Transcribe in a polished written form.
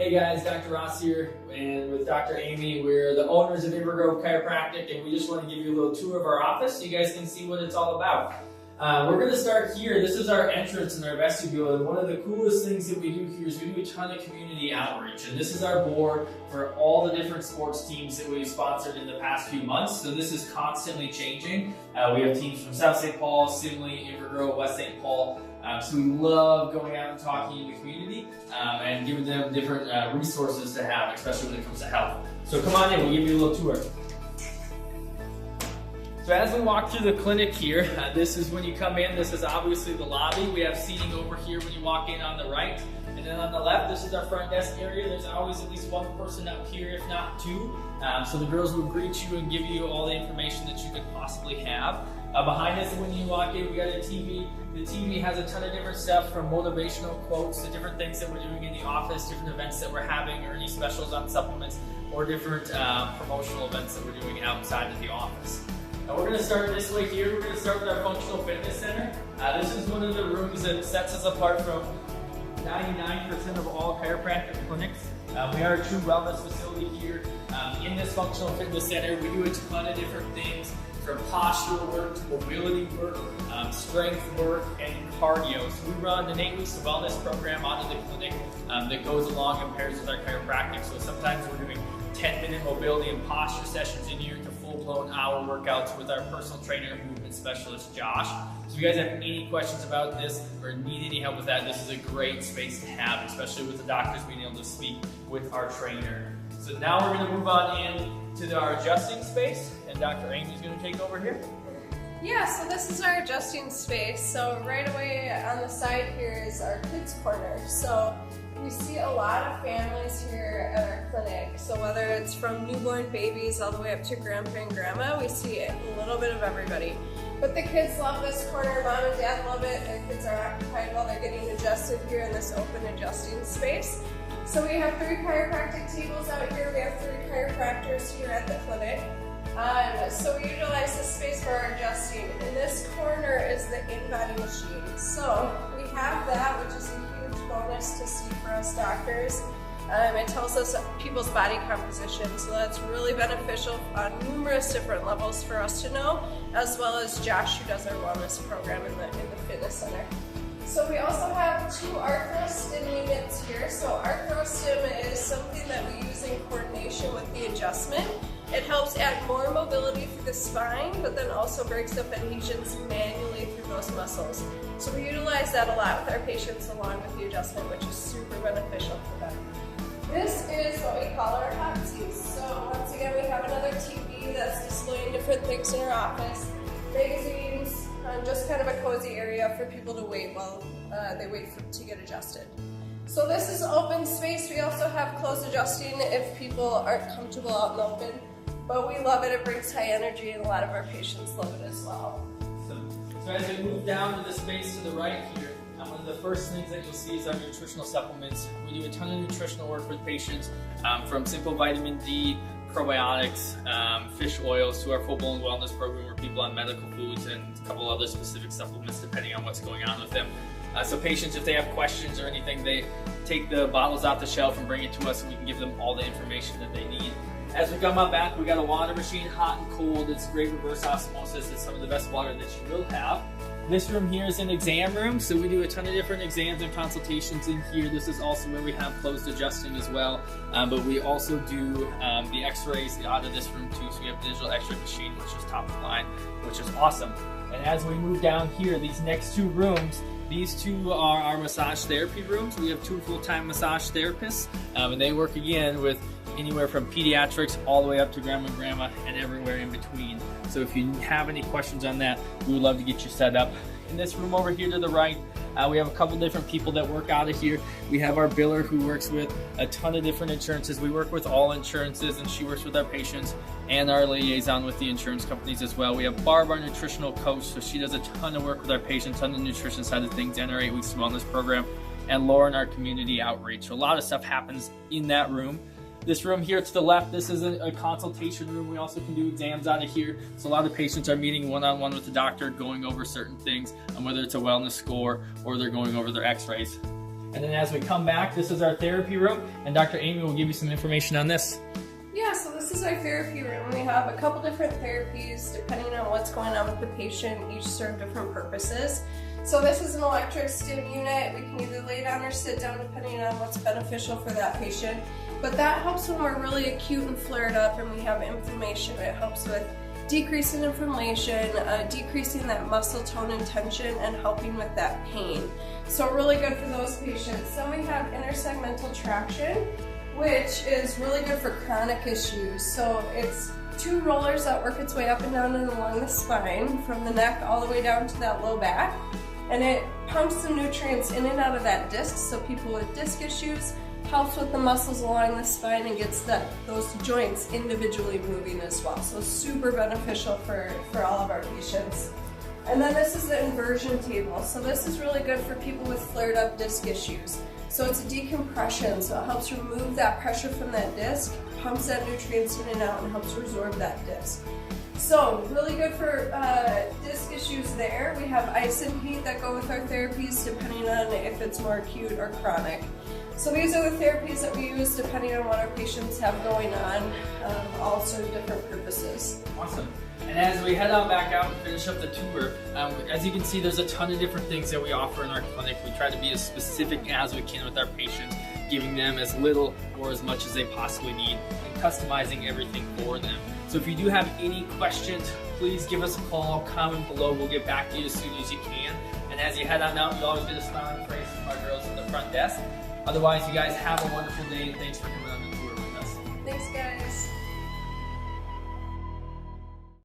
Hey guys, Dr. Ross here, and with Dr. Amy, we're the owners of Inver Chiropractic, and we just want to give you a little tour of our office so you guys can see what it's all about. We're going to start here. This is our entrance in our vestibule, and one of the coolest things that we do here is we do a ton of community outreach, and this is our board for all the different sports teams that we've sponsored in the past few months, so this is constantly changing. We have teams from South St. Paul, Simley, Inver, West St. Paul, so we love going out and talking in the community and giving them different resources to have, especially when it comes to health. So come on in, we'll give you a little tour. So as we walk through the clinic here, this is when you come in. This is obviously the lobby. We have seating over here when you walk in on the right. And then on the left, this is our front desk area. There's always at least one person up here, if not two. So the girls will greet you and give you all the information that you could possibly have. Behind us, when you walk in, we got a TV. The TV has a ton of different stuff, from motivational quotes to different things that we're doing in the office, different events that we're having, or any specials on supplements, or different promotional events that we're doing outside of the office. We're going to start this way here. We're going to start with our functional fitness center. This is one of the rooms that sets us apart from 99% of all chiropractic clinics. We are a true wellness facility here. In this functional fitness center, we do a ton of different things, from postural work to mobility work, strength work, and cardio. So we run an 8 weeks of wellness program out of the clinic that goes along and pairs with our chiropractic. So sometimes we're doing 10-minute mobility and posture sessions in here to full-blown hour workouts with our personal trainer and movement specialist, Josh. So if you guys have any questions about this or need any help with that, this is a great space to have, especially with the doctors being able to speak with our trainer. So now we're going to move on in to our adjusting space, and Dr. Amy is going to take over here. Yeah, so this is our adjusting space. So right away on the side here is our kids corner. So we see a lot of families here at our clinic. So whether it's from newborn babies all the way up to grandpa and grandma, we see a little bit of everybody. But the kids love this corner. Mom and dad love it. Their kids are occupied while they're getting adjusted here in this open adjusting space. So we have 3 chiropractic tables out here. We have 3 chiropractors here at the clinic. So we utilize this space for our adjusting. In this corner is the in-body machine. So we have that, which is a huge bonus to see for us doctors. It tells us people's body composition, so that's really beneficial on numerous different levels for us to know, as well as Josh, who does our wellness program in the fitness center. So we also have 2 arthro-stim units here. So arthro-stim is something that we use in coordination with the adjustment. It helps add more mobility through the spine, but then also breaks up adhesions manually through those muscles. So we utilize that a lot with our patients along with the adjustment, which is super beneficial for them. This is what we call our hot seats. So once again, we have another TV that's displaying different things in our office, magazines, just kind of a cozy area for people to wait while they wait to get adjusted. So this is open space. We also have closed adjusting if people aren't comfortable out in the open, but we love it. It brings high energy, and a lot of our patients love it as well. So as we move down to the space to the right here, one of the first things that you'll see is our nutritional supplements. We do a ton of nutritional work with patients, from simple vitamin D, probiotics, fish oils, to our full-blown wellness program where people on medical foods and a couple other specific supplements depending on what's going on with them. So patients, if they have questions or anything, they take the bottles off the shelf and bring it to us, and we can give them all the information that they need. As we come up back, we got a water machine, hot and cold. It's great reverse osmosis. It's some of the best water that you will have. This room here is an exam room, so we do a ton of different exams and consultations in here. This is also where we have closed adjusting as well, but we also do the x-rays out of this room too, so we have a digital x-ray machine, which is top of line, which is awesome. And as we move down here, these next 2 rooms, these 2 are our massage therapy rooms. We have 2 full-time massage therapists, and they work again with anywhere from pediatrics all the way up to grandma and grandma and everywhere in between. So if you have any questions on that, we would love to get you set up. In this room over here to the right, we have a couple different people that work out of here. We have our biller who works with a ton of different insurances. We work with all insurances, and she works with our patients, and our liaison with the insurance companies as well. We have Barb, our nutritional coach, so she does a ton of work with our patients on the nutrition side of things and our 8 weeks wellness program. And Lauren, our community outreach. So a lot of stuff happens in that room. This room here to the left, this is a consultation room. We also can do exams out of here. So a lot of patients are meeting one-on-one with the doctor, going over certain things, whether it's a wellness score or they're going over their x-rays. And then as we come back, this is our therapy room, and Dr. Amy will give you some information on this. Yeah, so this is our therapy room. We have a couple different therapies depending on what's going on with the patient. Each serve different purposes. So this is an electric stim unit. We can either lay down or sit down depending on what's beneficial for that patient. But that helps when we're really acute and flared up and we have inflammation. It helps with decreasing inflammation, decreasing that muscle tone and tension, and helping with that pain. So really good for those patients. Then we have intersegmental traction, which is really good for chronic issues. So it's 2 rollers that work its way up and down and along the spine, from the neck all the way down to that low back. And it pumps the nutrients in and out of that disc, so people with disc issues, helps with the muscles along the spine and gets those joints individually moving as well. So super beneficial for all of our patients. And then this is the inversion table. So this is really good for people with flared up disc issues. So it's a decompression, so it helps remove that pressure from that disc, pumps that nutrients in and out, and helps resorb that disc. So really good for disc issues there. We have ice and heat that go with our therapies depending on if it's more acute or chronic. So these are the therapies that we use depending on what our patients have going on, all sort of different purposes. Awesome. And as we head on back out and finish up the tour, as you can see, there's a ton of different things that we offer in our clinic. We try to be as specific as we can with our patients, giving them as little or as much as they possibly need, and customizing everything for them. So if you do have any questions, please give us a call, comment below. We'll get back to you as soon as you can. And as you head on out, you always get a smiling face from our girls at the front desk. Otherwise, you guys have a wonderful day, and thanks for coming on the tour with us. Thanks, guys.